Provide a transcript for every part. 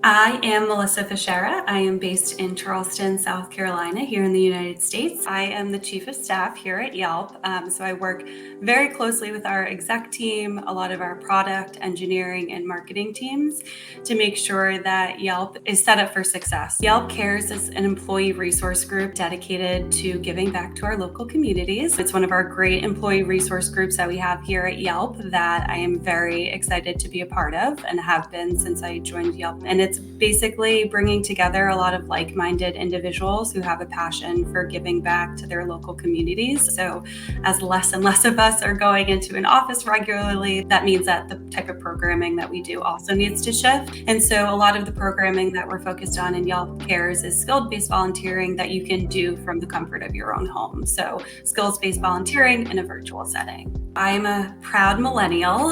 I am Melissa Fichera. I am based in Charleston, South Carolina, here in the United States. I am the Chief of Staff here at Yelp. So I work very closely with our exec team, a lot of our product, engineering, and marketing teams to make sure that Yelp is set up for success. Yelp Cares is an employee resource group dedicated to giving back to our local communities. It's one of our great employee resource groups that we have here at Yelp that I am very excited to be a part of and have been since I joined Yelp. And it's basically bringing together a lot of like-minded individuals who have a passion for giving back to their local communities. So as less and less of us are going into an office regularly, that means that the type of programming that we do also needs to shift. And so a lot of the programming that we're focused on in Yelp Cares is skills-based volunteering that you can do from the comfort of your own home. So skills-based volunteering in a virtual setting. I'm a proud millennial,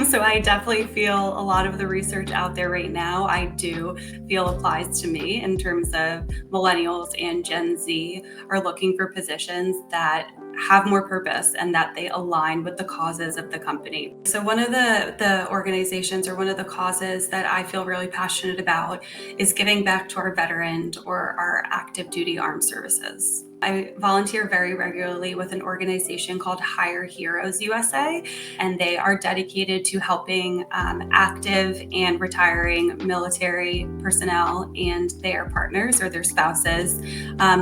so I definitely feel a lot of the research out there right now, I do feel applies to me in terms of millennials and Gen Z are looking for positions that have more purpose and that they align with the causes of the company. So one of the organizations or one of the causes that I feel really passionate about is giving back to our veterans or our active duty armed services. I volunteer very regularly with an organization called Hire Heroes USA, and they are dedicated to helping active and retiring military personnel and their partners or their spouses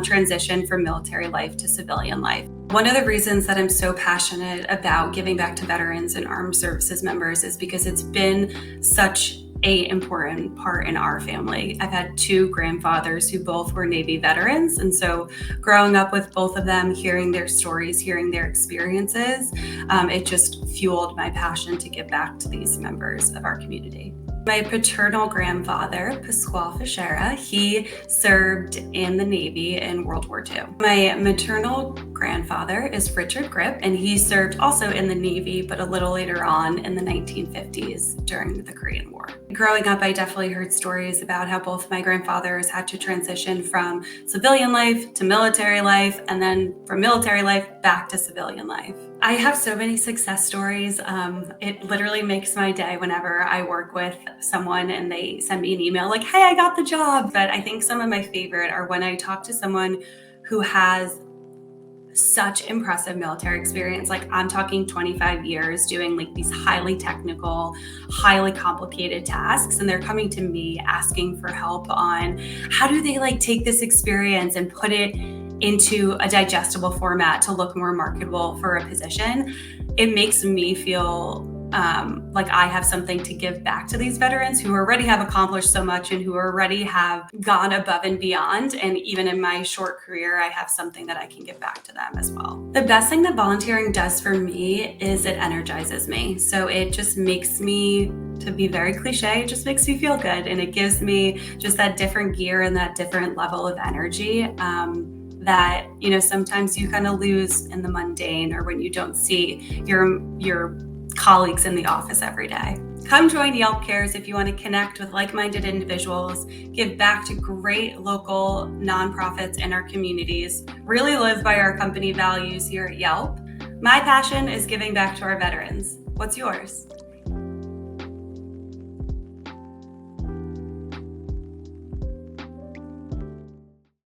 transition from military life to civilian life. One of the reasons that I'm so passionate about giving back to veterans and armed services members is because it's been such an important part in our family. I've had two grandfathers who both were Navy veterans. And so growing up with both of them, hearing their stories, hearing their experiences, it just fueled my passion to give back to these members of our community. My paternal grandfather, Pasquale Fichera, he served in the Navy in World War II. My maternal grandfather is Richard Grip, and he served also in the Navy, but a little later on in the 1950s during the Korean War. Growing up, I definitely heard stories about how both my grandfathers had to transition from civilian life to military life, and then from military life back to civilian life. I have so many success stories. It literally makes my day whenever I work with someone and they send me an email like, hey, I got the job. But I think some of my favorite are when I talk to someone who has such impressive military experience. Like I'm talking 25 years doing like these highly technical, highly complicated tasks. And they're coming to me asking for help on how do they like take this experience and put it into a digestible format to look more marketable for a position. It makes me feel like I have something to give back to these veterans who already have accomplished so much and who already have gone above and beyond. And even in my short career, I have something that I can give back to them as well. The best thing that volunteering does for me is it energizes me. So it just makes me, to be very cliche, it just makes me feel good. And it gives me just that different gear and that different level of energy that, you know, sometimes you kind of lose in the mundane or when you don't see your colleagues in the office every day. Come join Yelp Cares if you want to connect with like-minded individuals, give back to great local nonprofits in our communities, really live by our company values here at Yelp. My passion is giving back to our veterans. What's yours?